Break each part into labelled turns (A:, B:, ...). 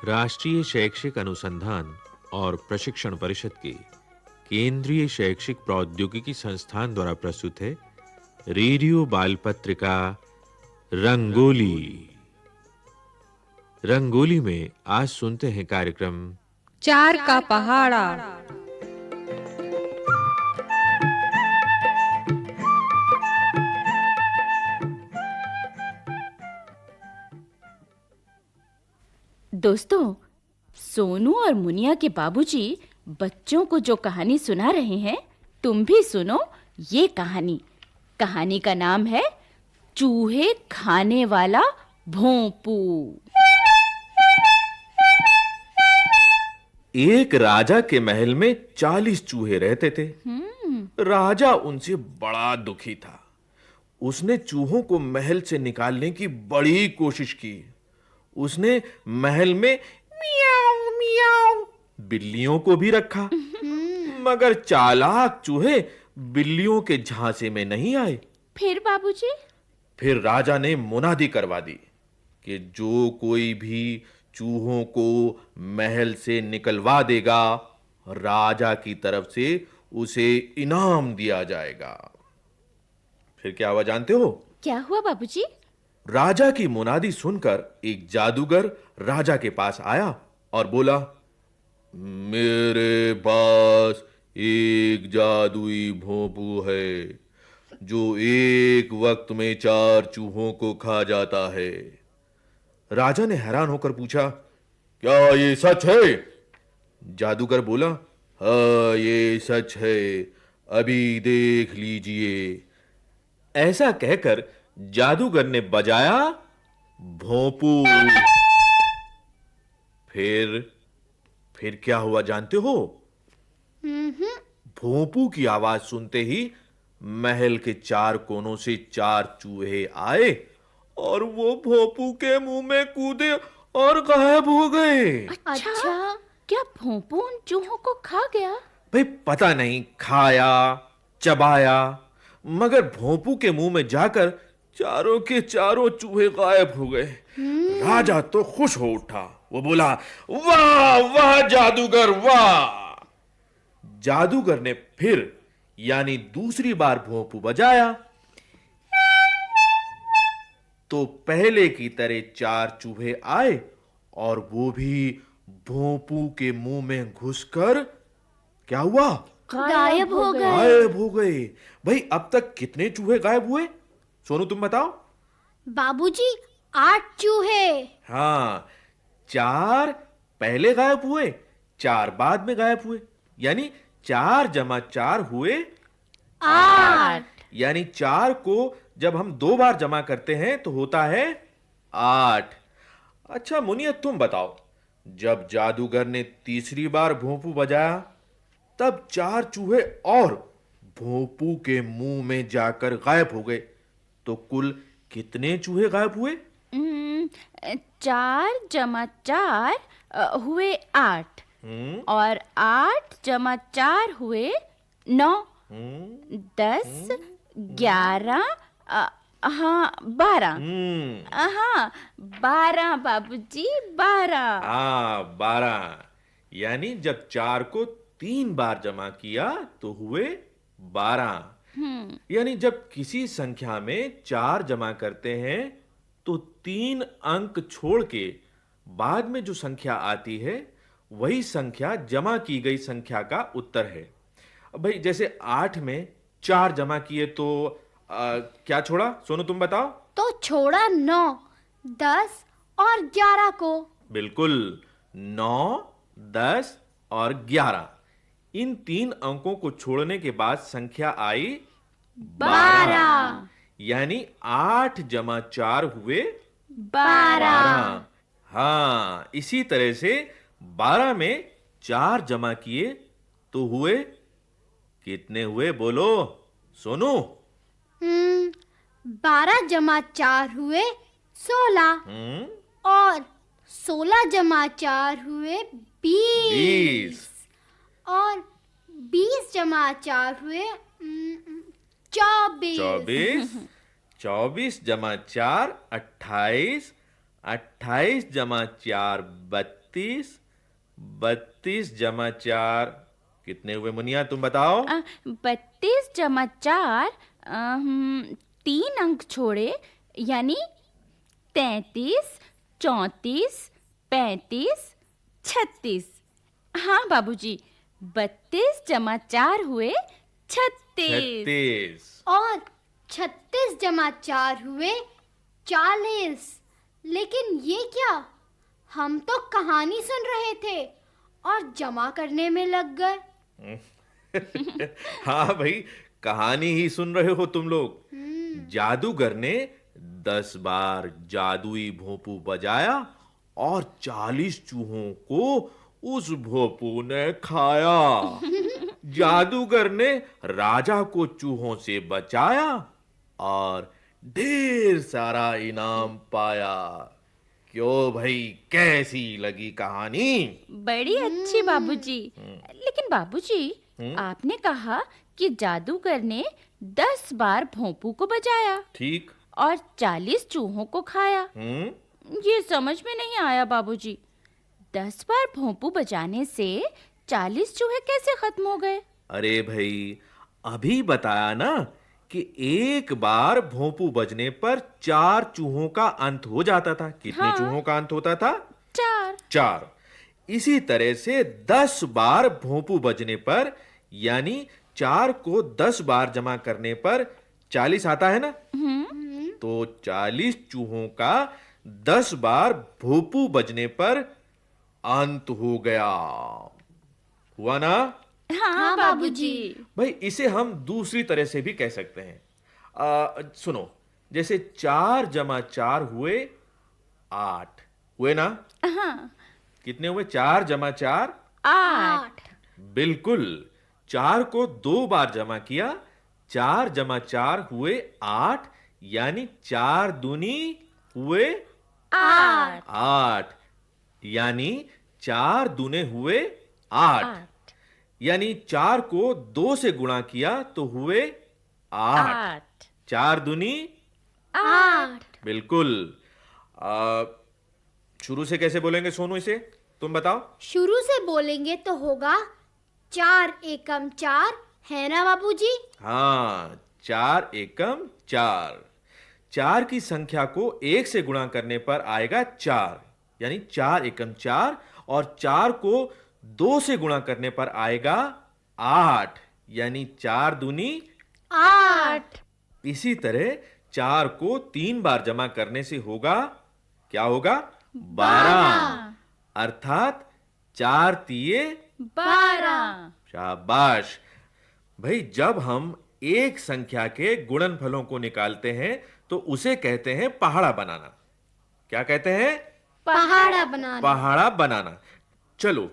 A: राष्ट्रीय शैक्षिक अनुसंधान और प्रशिक्षण परिषद के केंद्रीय शैक्षिक प्रौद्योगिकी संस्थान द्वारा प्रस्तुत है रेडियो बाल पत्रिका रंगोली। रंगोली में आज सुनते हैं कार्यक्रम
B: चार का पहाड़ा।
C: दोस्तों, सोनू और मुनिया के बाबूजी बच्चों को जो कहानी सुना रहे हैं, तुम भी सुनो ये कहानी। कहानी का नाम है चूहे खाने वाला भोंपू।
A: एक राजा के महल में 40 चूहे रहते थे। राजा उनसे बड़ा दुखी था। उसने चूहों को महल से निकालने की बड़ी कोशिश की। उसने महल में मियाऊ मियाऊ बिल्लियों को भी रखा, मगर चालाक चूहे बिल्लियों के झांसे में नहीं आए।
C: फिर बाबूजी?
A: फिर राजा ने मुनादी करवा दी कि जो कोई भी चूहों को महल से निकलवा देगा, राजा की तरफ से उसे इनाम दिया जाएगा। फिर क्या हुआ जानते हो?
C: क्या हुआ बाबूजी?
A: राजा की मुनादी सुनकर एक जादूगर राजा के पास आया और बोला, मेरे पास एक जादुई भोंपू है जो एक वक्त में 4 चूहों को खा जाता है। राजा ने हैरान होकर पूछा, क्या ये सच है? जादूगर बोला, हाँ ये सच है, अभी देख लीजिए। ऐसा कहकर जादूगर ने बजाया भोंपू। फिर क्या हुआ जानते हो? भोंपू की आवाज सुनते ही महल के 4 कोनों से 4 चूहे आए और वो भोंपू के मुंह में कूदे और गायब हो गए।
C: अच्छा, क्या भोंपू उन चूहों को खा गया?
A: भाई पता नहीं खाया चबाया, मगर भोंपू के मुंह में जाकर चारों के चारों चूहे गायब हो गए। राजा तो खुश हो उठा। वो बोला, वाह वाह जादूगर वाह। जादूगर ने फिर यानी दूसरी बार भोंपू बजाया तो पहले की तरह 4 चूहे आए और वो भी भोंपू के मुंह में घुसकर क्या हुआ?
C: गायब हो गए।
A: गायब हो गए। भाई अब तक कितने चूहे गायब हुए? सोनू तुम बताओ।
D: बाबूजी 8 चूहे।
A: हाँ, 4 पहले गायब हुए, 4 बाद में गायब हुए, यानी 4 + 4 हुए
C: 8।
A: यानी 4 को जब हम 2 बार जमा करते हैं तो होता है 8। अच्छा मुनिया तुम बताओ, जब जादूगर ने तीसरी बार भोंपू बजाया तब 4 चूहे और भोंपू के मुंह में जाकर गायब हो गए, तो कुल कितने चूहे गायब हुए?
C: 4 + 4 हुए 8 और 8 + 4 हुए 9, 10, 11, हाँ 12। हाँ 12 बाबूजी, 12।
A: हाँ 12, यानी जब 4 को 3 बार जमा किया तो हुए 12। यानी जब किसी संख्या में 4 जमा करते हैं तो 3 अंक छोड़ के बाद में जो संख्या आती है वही संख्या जमा की गई संख्या का उत्तर है। भाई जैसे 8 में 4 जमा किए तो क्या छोड़ा? सोनू तुम बताओ।
D: तो छोड़ा 9, 10 और 11 को।
A: बिल्कुल, 9, 10 और 11। इन 3 अंकों को छोड़ने के बाद संख्या आई 12, यानी 8 + 4 हुए
C: 12।
A: हाँ, इसी तरह से 12 में 4 जमा किए तो हुए कितने हुए बोलो सोनू?
D: 12 + 4 हुए 16 और 16 + 4 हुए 20 और 20 + 4 हुए 24।
A: 24 + 4 28, 28 + 4 32 32, 32 जमा 4 कितने हुए मुनिया, तुम बताओ?
C: 32 जमा 4, 3 अंक छोड़े, यानी 33, 34, 35, 36। हाँ बाबूजी, 32 जमा 4 हुए 36।
A: 36।
D: और 36 जमा 4 हुए 40। लेकिन ये क्या? हम तो कहानी सुन रहे थे और जमा करने में लग गए।
A: हाँ भाई, कहानी ही सुन रहे हो तुम लोग। जादूगर ने 10 बार जादुई भोंपू बजाया और 40 चूहों को उस भोंपू ने खाया। जादूगर ने राजा को चूहों से बचाया और ढेर सारा इनाम पाया। क्यों भाई, कैसी लगी कहानी?
C: बड़ी अच्छी बाबूजी। लेकिन बाबूजी, आपने कहा कि जादूगर ने 10 बार भोंपू को बजाया
A: ठीक।
C: और 40 चूहों को खाया। ये समझ में नहीं आया बाबूजी। 10 बार भोंपू बजाने से 40 चूहे कैसे खत्म हो गए?
A: अरे भाई, अभी बताया ना कि एक बार भोंपू बजने पर 4 चूहों का अंत हो जाता था। कितने
C: हाँ।
A: चूहों का अंत होता था?
C: 4।
A: 4। इसी तरह से 10 बार भोंपू बजने पर, यानी 4 को 10 बार जमा करने पर 40 आता है ना? तो 40 चूहों का 10 बार भोंपू बजने पर अंत हो गया। हुआ ना?
C: हाँ बाबूजी।
A: भाई, इसे हम दूसरी तरह से भी कह सकते हैं। सुनो, जैसे 4 जमा 4 हुए 8 हुए ना?
C: हाँ।
A: कितने हुए? 4 जमा 4
C: 8।
A: बिल्कुल। 4 को 2 बार जमा किया, 4 जमा 4 हुए 8, यानी 4 दूनी हुए
C: 8।
A: 8, यानी 4 दूने हुए 8, यानी 4 को 2 से गुणा किया तो हुए 8। 4 दूनी
D: 8।
A: बिल्कुल। शुरू से कैसे बोलेंगे सोनू इसे? तुम बताओ।
D: शुरू से बोलेंगे तो होगा 4 एकम 4, है ना बाबूजी?
A: हाँ, 4 एकम 4। 4 की संख्या को 1 से गुणा करने पर आएगा 4, यानी 4 एकम 4, और 4 को 2 से गुणा करने पर आएगा 8, यानी 4 दूनी
D: 8।
A: इसी तरह 4 को 3 बार जमा करने से होगा, क्या होगा? 12, अर्थात 4 तिये
C: 12।
A: शाबाश भाई। जब हम एक संख्या के गुणनफलों को निकालते हैं तो उसे कहते हैं पहाड़ा बनाना। क्या कहते हैं?
D: पहाड़ा बनाना।
A: पहाड़ा बनाना। चलो,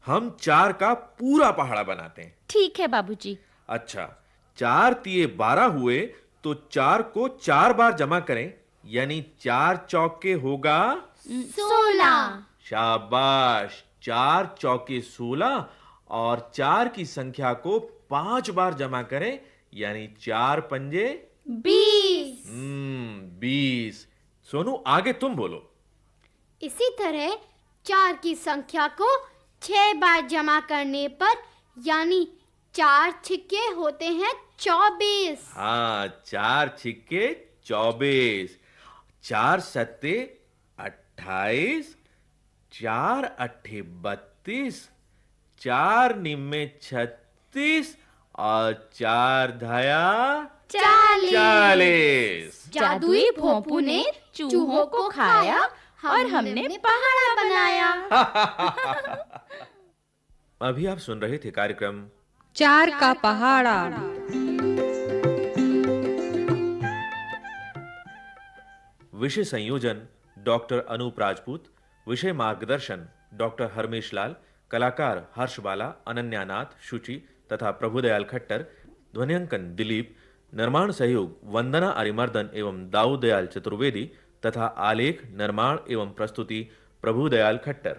A: हम 4 का पूरा पहाड़ा बनाते हैं।
C: ठीक है बाबूजी।
A: अच्छा, 4 तिये 12 हुए तो 4 को 4 बार जमा करें, यानी 4 चौके होगा
D: 16।
A: शाबाश। 4 चौके 16, और 4 की संख्या को 5 बार जमा करें, यानी 4 पंजे
D: 20।
A: 20। सोनू, आगे तुम बोलो।
D: इसी तरह 4 की संख्या को 6 बार जमा करने पर, यानी 4 छिक्के होते हैं 24।
A: हाँ, 4 छिक्के 24, 4 सत्ते 28, 4 अट्ठे 32, 4 निम्मे 36, और 4 धाया 40।
C: जादुई भोंपू ने चूहों को खाया और हमने पहाड़ा बनाया।
A: अभी आप सुन रहे थे कार्यक्रम
B: 4 का पहाड़ा।
A: विषय संयोजन डॉक्टर अनूप राजपूत, विषय मार्गदर्शन डॉक्टर हरमेश लाल, कलाकार हर्षबाला, अनन्यानाथ, शुचि तथा प्रभुदयाल खट्टर, ध्वनियांकन दिलीप, निर्माण सहयोग वंदना अरिमर्दन एवं दाऊदयाल चतुर्वेदी तथा आलेख, निर्माण एवं प्रस्तुति प्रभुदयाल खट्टर।